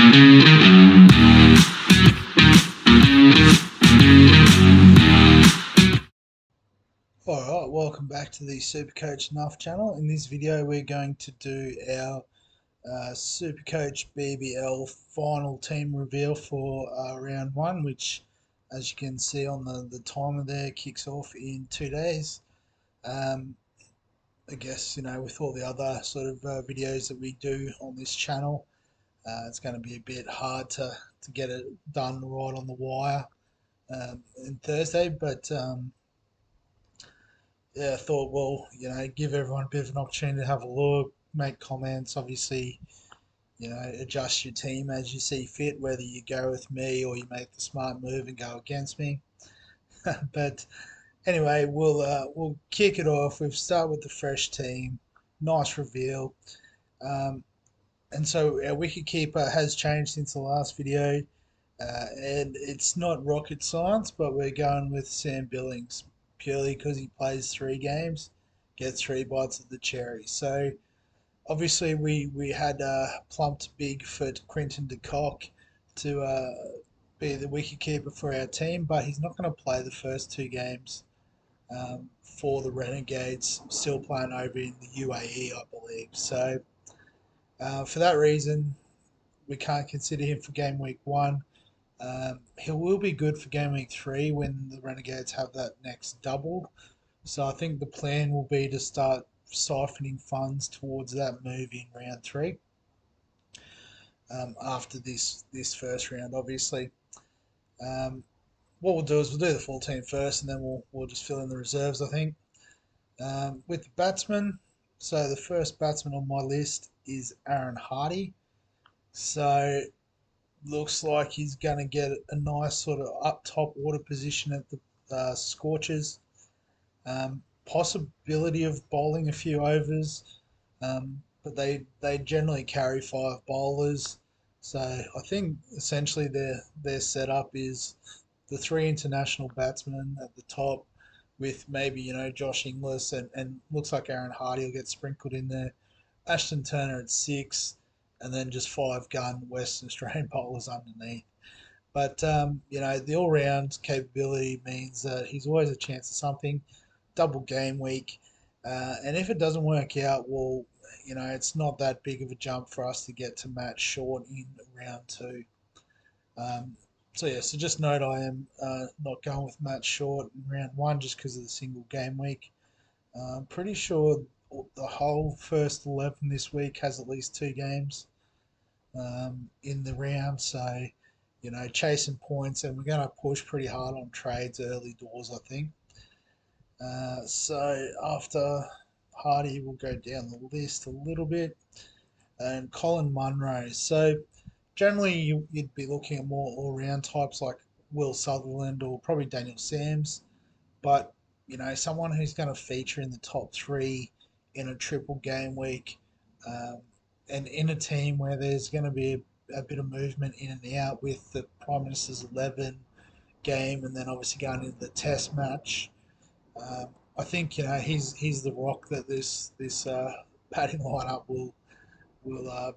Alright, welcome back to the SuperCoach Nuff channel. In this video we're going to do our SuperCoach BBL final team reveal for round 1, which as you can see on the timer there kicks off in 2 days. I guess, with all the other sort of videos that we do on this channel, it's going to be a bit hard to get it done right on the wire in Thursday, but yeah, I thought, well, give everyone a bit of an opportunity to have a look, make comments, obviously, adjust your team as you see fit, whether you go with me or you make the smart move and go against me. But anyway, we'll kick it off. We'll start with the fresh team. Nice reveal. And so our Wicketkeeper has changed since the last video. And it's not rocket science, but we're going with Sam Billings purely because he plays 3 games, gets 3 bites of the cherry. So obviously we had plumped big for Quinton de Kock to be the wicketkeeper for our team, but he's not going to play the first 2 games for the Renegades, still playing over in the UAE, I believe. So for that reason, we can't consider him for game week 1. He will be good for game week 3 when the Renegades have that next double. So I think the plan will be to start siphoning funds towards that move in round 3. After this first round, obviously. What we'll do is we'll do the full team first, and then we'll just fill in the reserves, I think. With the batsmen, so the first batsman on my list is Aaron Hardy. So looks like he's going to get a nice sort of up top order position at the Scorchers. Possibility of bowling a few overs, but they generally carry 5 bowlers. So I think essentially their setup is the 3 international batsmen at the top, with maybe Josh Inglis and looks like Aaron Hardy will get sprinkled in there. Ashton Turner at 6, and then just 5 gun Western Australian bowlers underneath. But the all-round capability means that he's always a chance of something. Double game week, and if it doesn't work out, well, it's not that big of a jump for us to get to Matt Short in round 2. So just note I am not going with Matt Short in round 1 just because of the single game week. I'm pretty sure the whole first 11 this week has at least 2 games in the round, so chasing points, and we're going to push pretty hard on trades early doors, I think. So after Hardy, we'll go down the list a little bit, and Colin Munro. So generally you'd be looking at more all-round types like Will Sutherland or probably Daniel Sams, but someone who's going to feature in the top 3 in a triple game week, and in a team where there's going to be a bit of movement in and out with the Prime Minister's 11 game, and then obviously going into the Test match. I think he's the rock that this batting lineup will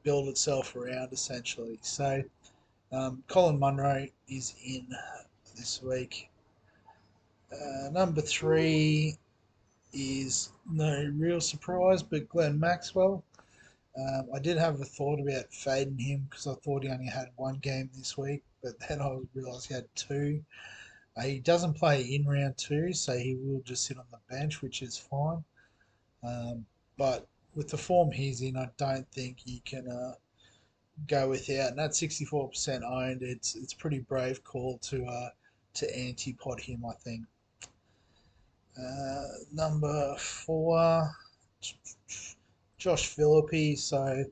build itself around, essentially. So Colin Munro is in this week. Number 3 is no real surprise, but Glenn Maxwell. I did have a thought about fading him because I thought he only had 1 game this week, but then I realised he had 2. He doesn't play in round 2, so he will just sit on the bench, which is fine. But with the form he's in, I don't think he can go without. And at 64% owned, it's pretty brave call to anti-pot him, I think. Number 4, Josh Philippe. So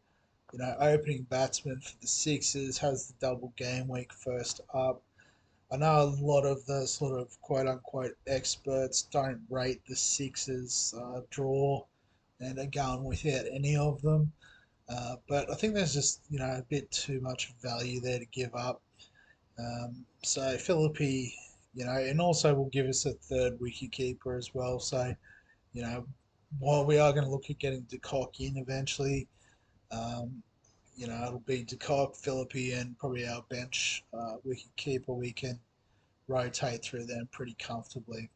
opening batsman for the Sixers, has the double game week first up. I know a lot of the sort of quote-unquote experts don't rate the Sixers draw and are going without any of them. But I think there's just, a bit too much value there to give up. So Philippe, and also will give us a third wicketkeeper as well. So, while we are going to look at getting de Kock in eventually, it'll be De Kock, Philippi, and probably our bench wicket keeper. We can rotate through them pretty comfortably.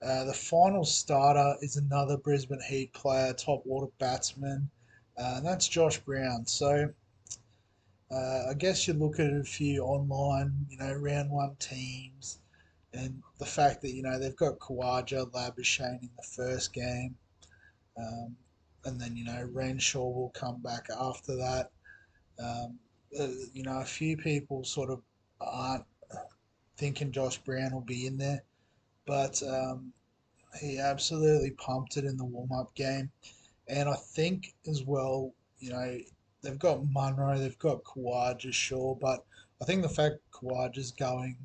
The final starter is another Brisbane Heat player, top order batsman, and that's Josh Brown. So I guess you look at a few online, round one teams, and the fact that they've got Khawaja, Labuschagne in the first game, um, and then Renshaw will come back after that. Um, a few people sort of aren't thinking Josh Brown will be in there, but he absolutely pumped it in the warm up game. And I think as well, they've got Munro, they've got Khawaja, sure, but I think the fact Khawaja's going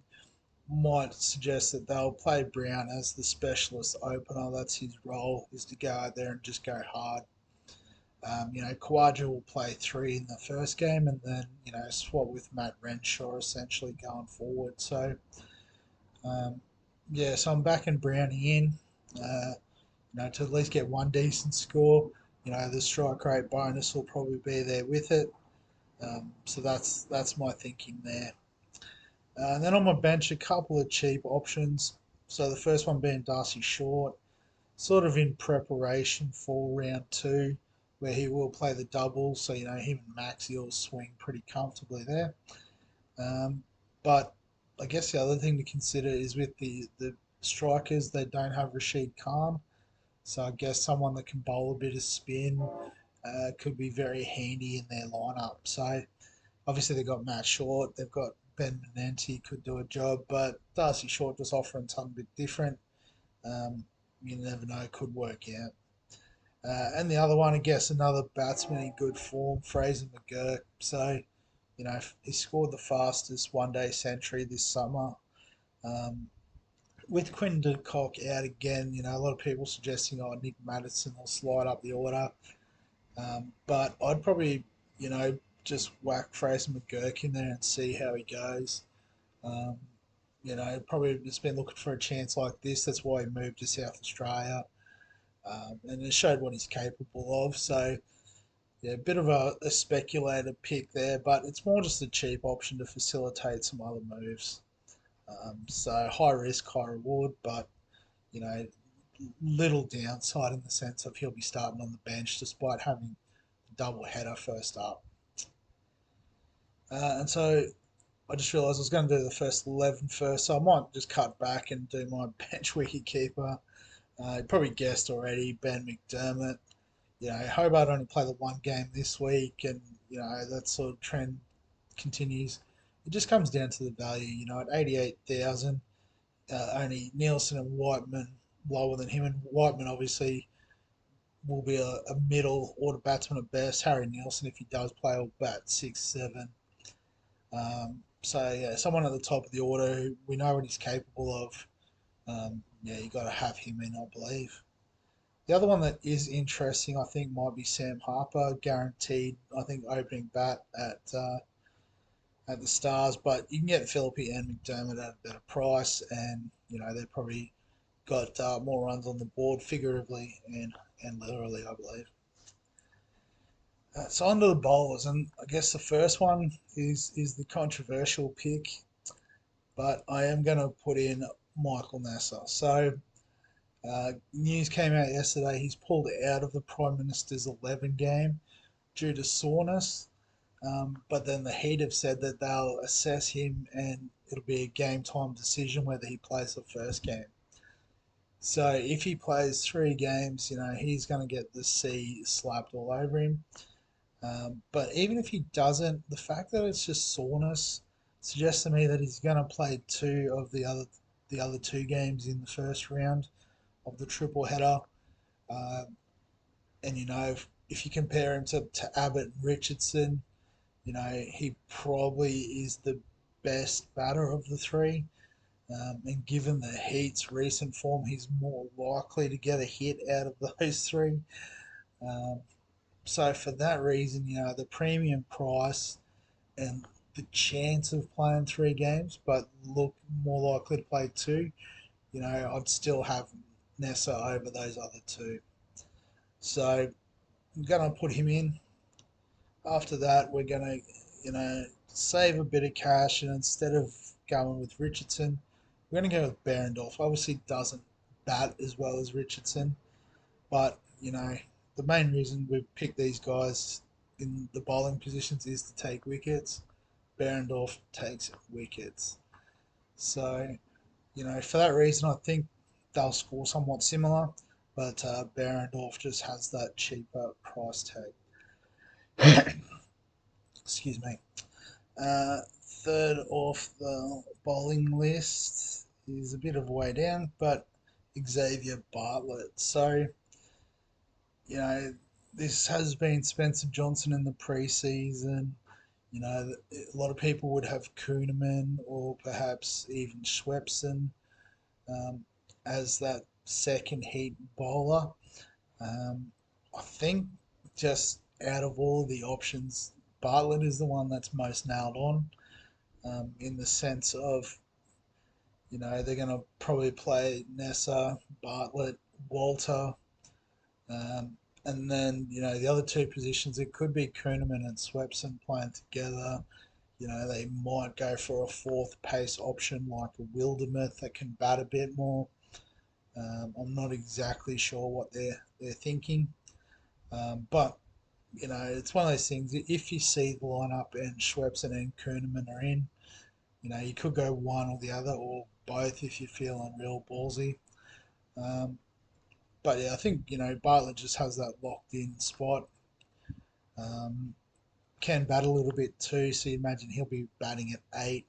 might suggest that they'll play Brown as the specialist opener. That's his role, is to go out there and just go hard. Khawaja will play three in the first game and then, swap with Matt Renshaw essentially going forward. So, um, yeah, so I'm backing Brownie in, uh, to at least get one decent score. The strike rate bonus will probably be there with it. So that's my thinking there. And then on my bench, a couple of cheap options. So the first one being Darcy Short, sort of in preparation for round two, where he will play the double. So him and Maxi will swing pretty comfortably there. Um, but I guess the other thing to consider is with the strikers, they don't have Rashid Khan. So I guess someone that can bowl a bit of spin could be very handy in their lineup. So obviously they've got Matt Short, they've got Ben Menenti could do a job, but Darcy Short just offering something a bit different. Um, you never know, could work out. And the other one, I guess, another batsman in good form, Fraser McGurk. So, he scored the fastest one day century this summer. Um, with Quinn de Kock out again, a lot of people suggesting, Nick Madison will slide up the order. But I'd probably, just whack Fraser McGurk in there and see how he goes. Um, probably just been looking for a chance like this. That's why he moved to South Australia. And it showed what he's capable of. So, yeah, a bit of a speculated pick there, but it's more just a cheap option to facilitate some other moves. So high risk, high reward, but you know, little downside in the sense of he'll be starting on the bench despite having a double header first up. And so I just realised I was going to do the first 11 first, so I might just cut back and do my bench wicket keeper. You probably guessed already, Ben McDermott. Hobart only played the one game this week, and that sort of trend continues. It just comes down to the value. At 88,000, only Nielsen and Whiteman lower than him, and Whiteman obviously will be a middle order batsman at best. Harry Nielsen, if he does play, will bat 6-7. So yeah, someone at the top of the order who we know what he's capable of. Yeah, you got to have him in, I believe. The other one that is interesting, I think, might be Sam Harper, guaranteed. I think opening bat at the Stars, but you can get Philippi and McDermott at a better price, and they've probably got more runs on the board, figuratively and literally, I believe. So on to the bowlers, and I guess the first one is the controversial pick, but I am going to put in Michael Nasser. So news came out yesterday he's pulled out of the Prime Minister's 11 game due to soreness. But then the Heat have said that they'll assess him and it'll be a game time decision whether he plays the first game. So if he plays 3 games, he's going to get the C slapped all over him. But even if he doesn't, the fact that it's just soreness suggests to me that he's going to play two of the other 2 games in the first round of the triple header. Uh, and if you compare him to Abbott and Richardson, he probably is the best batter of the three. And given the Heat's recent form, he's more likely to get a hit out of those three. Um, so for that reason, the premium price and the chance of playing 3 games, but look more likely to play two, I'd still have Nessa over those other two. So I'm going to put him in. After that, we're gonna, save a bit of cash, and instead of going with Richardson, we're gonna go with Behrendorff. Obviously, doesn't bat as well as Richardson, but the main reason we picked these guys in the bowling positions is to take wickets. Behrendorff takes wickets, so for that reason, I think they'll score somewhat similar, but Behrendorff just has that cheaper price tag. Excuse me. Third off the bowling list is a bit of a way down, but Xavier Bartlett. So, you know, this has been Spencer Johnson in the preseason. A lot of people would have Kuhneman or perhaps even Schwepson um, as that second heat bowler. Um, I think just out of all the options, Bartlett is the one that's most nailed on in the sense of, they're going to probably play Nessa, Bartlett, Walter, um, and then, the other two positions, it could be Kuhneman and Swepson playing together. They might go for a fourth pace option like a Wildermuth that can bat a bit more. I'm not exactly sure what they're thinking, but it's one of those things. If you see the lineup and Schwepson and Kuhneman are in, you could go one or the other or both if you're feeling real ballsy. Um, but yeah, I think Bartlett just has that locked in spot. Um, can bat a little bit too, so you imagine he'll be batting at eight.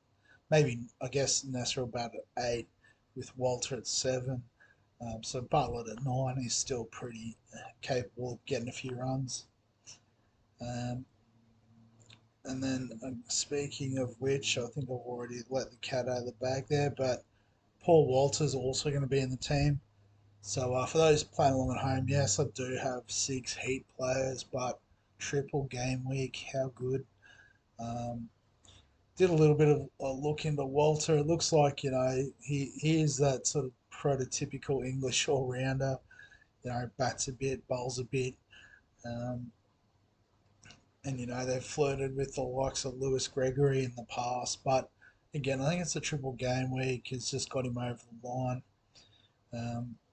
Maybe I guess Nasser will bat at eight with Walter at seven. So Bartlett at nine is still pretty capable of getting a few runs. Um, and then speaking of which, I think I've already let the cat out of the bag there, but Paul Walter's also going to be in the team. So for those playing along at home, yes, I do have six Heat players, but triple game week, how good? Um, did a little bit of a look into Walter. It looks like he is that sort of prototypical English all rounder. Bats a bit, bowls a bit, um, and they've flirted with the likes of Lewis Gregory in the past. But again, I think it's a triple game week. It's just got him over the line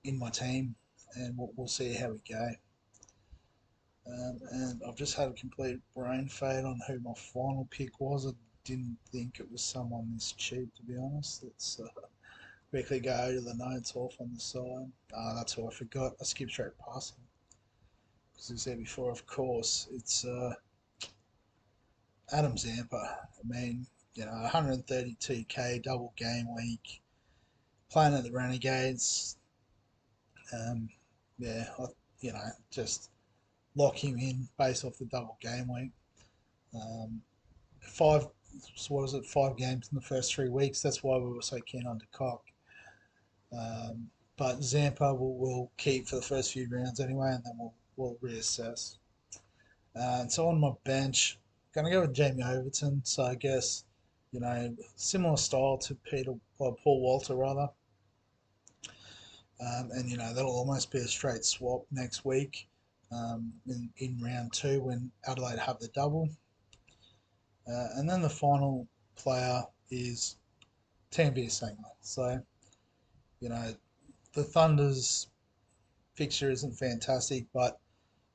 in my team, and we'll see how we go. And I've just had a complete brain fade on who my final pick was. I didn't think it was someone this cheap, to be honest. Let's quickly go to the notes off on the side. That's who I forgot. I skipped straight past him because he was there before. Of course, it's Adam Zampa. I mean, 132k double game week, playing at the Renegades. Um, yeah, just lock him in based off the double game week. Five, so what is it? 5 games in the first 3 weeks. That's why we were so keen on De Kock. But Zampa will keep for the first few rounds anyway, and then we'll reassess. And so on my bench, gonna go with Jamie Overton. So I guess similar style to Paul Walter rather, and that'll almost be a straight swap next week in round two when Adelaide have the double. And then the final player is Tanvir Sangha. So, you know, the Thunder's fixture isn't fantastic, but,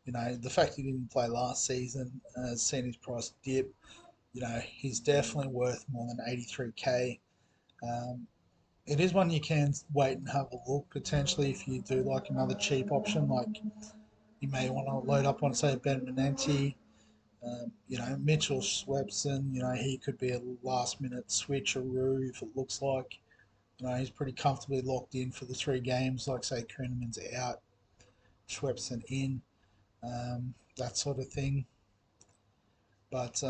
the fact he didn't play last season has seen his price dip. He's definitely worth more than 83k. Um, it is one you can wait and have a look potentially if you do like another cheap option. Like you may want to load up on, say, Ben Menenti. Mitchell Swepson, he could be a last minute switcheroo if it looks like. He's pretty comfortably locked in for the 3 games, like, say, Kuhneman's out, Swepson in, that sort of thing. But,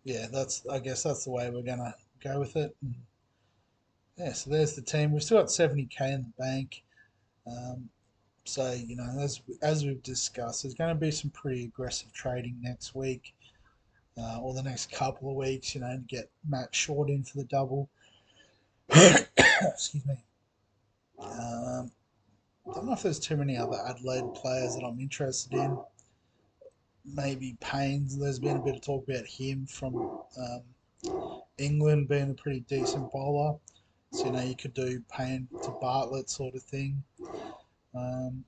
yeah, I guess that's the way we're going to go with it. And, yeah, so there's the team. We've still got 70k in the bank. Um, so, as we've discussed, there's going to be some pretty aggressive trading next week. Or the next couple of weeks, to get Matt Short in for the double. Excuse me. Don't know if there's too many other Adelaide players that I'm interested in. maybe Payne's. There's been a bit of talk about him from England being a pretty decent bowler. So, you could do Payne to Bartlett sort of thing. Um,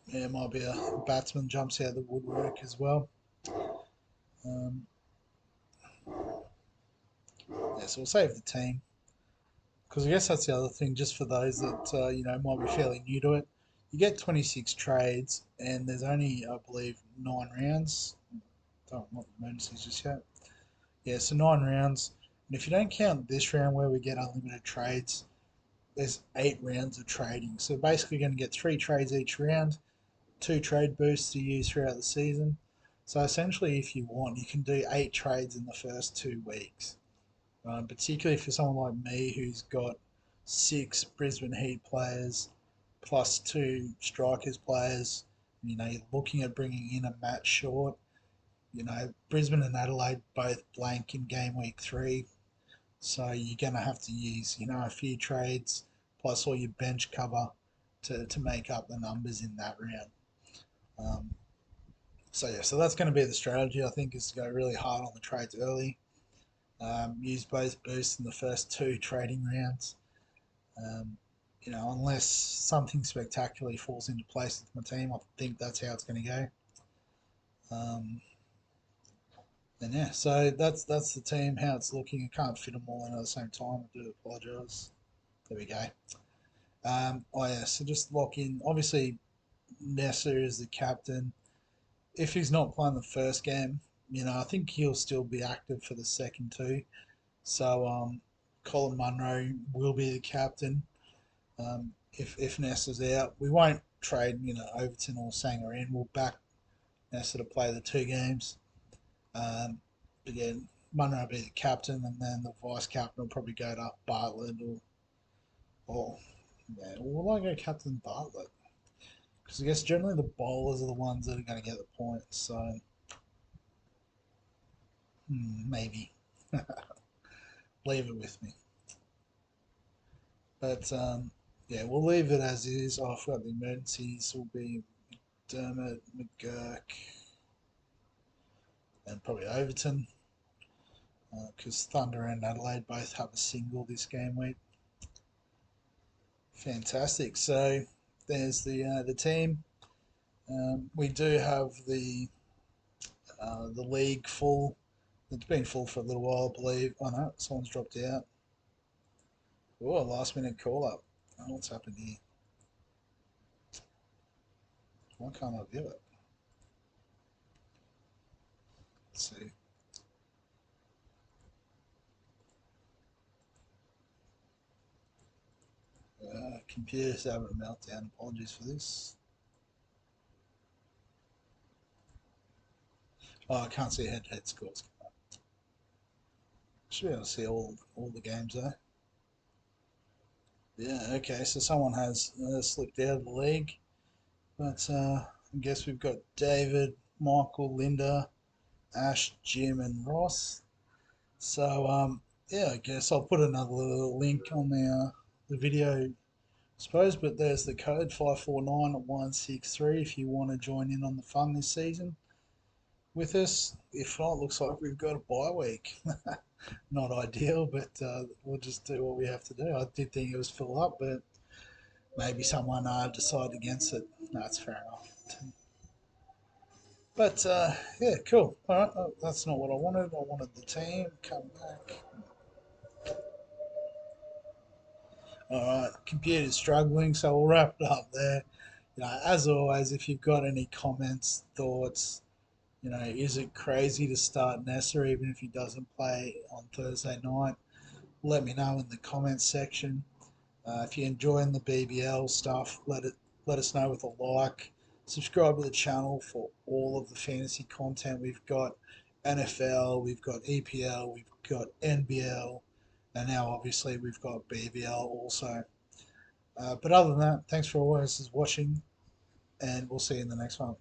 yeah, it might be a batsman jumps out of the woodwork as well. Um, yeah, so we'll save the team. Because I guess that's the other thing, just for those that, might be fairly new to it. You get 26 trades, and there's only, I believe, 9 rounds. Don't want the emergencies just yet. Yeah, so 9 rounds. And if you don't count this round where we get unlimited trades, there's 8 rounds of trading. So basically, you're going to get 3 trades each round, 2 trade boosts to use throughout the season. So essentially, if you want, you can do 8 trades in the first 2 weeks. Particularly for someone like me who's got 6 Brisbane Heat players plus 2 Strikers players. You're looking at bringing in a Matt Short. Brisbane and Adelaide both blank in game week 3. So you're going to have to use, a few trades plus all your bench cover to make up the numbers in that round. Um, so that's going to be the strategy, I think, is to go really hard on the trades early. Use both boosts in the first 2 trading rounds. Um, unless something spectacularly falls into place with my team, I think that's how it's going to go. And yeah, so that's the team, how it's looking. I can't fit them all in at the same time. I do apologise. There we go. Oh yeah, so just lock in. Obviously, Nessa is the captain. If he's not playing the first game, I think he'll still be active for the second two. So Colin Munro will be the captain. If Nessa's out, we won't trade Overton or Sanger in. We'll back Nessa to play the 2 games. Um, again, Munro will be the captain, and then the vice captain will probably go to Bartlett or yeah, will I go captain Bartlett? Because I guess generally the bowlers are the ones that are going to get the points. So maybe leave it with me. But yeah, we'll leave it as is. Oh, I forgot the emergencies will be Dermot, McGurk, and probably Overton. Because Thunder and Adelaide both have a single this game week. Fantastic. So there's the team. We do have the league full. It's been full for a little while, I believe. Oh no, someone's dropped out. Oh, last minute call up. Oh, what's happened here? Why can't I view it? Let's see. Computer's having a meltdown. Apologies for this. Oh, I can't see head-to-head scores. Should be able to see all the games though. Yeah, okay, so someone has slipped out of the league. But I guess we've got David, Michael, Linda, Ash, Jim, and Ross. So yeah, I guess I'll put another little link on the video, I suppose. But there's the code 549163 if you want to join in on the fun this season with us. If not, looks like we've got a bye week. Not ideal, but we'll just do what we have to do. I did think it was full up, but maybe someone decided against it. No, that's fair enough. But yeah, cool. All right, that's not what I wanted. I wanted the team come back. All right, computer's struggling, so we'll wrap it up there. As always, if you've got any comments, thoughts, is it crazy to start Nasser even if he doesn't play on Thursday night? Let me know in the comments section. If you're enjoying the BBL stuff, let us know with a like. Subscribe to the channel for all of the fantasy content we've got. NFL, we've got EPL, we've got NBL, and now obviously we've got BBL also. But other than that, thanks for always watching, and we'll see you in the next one.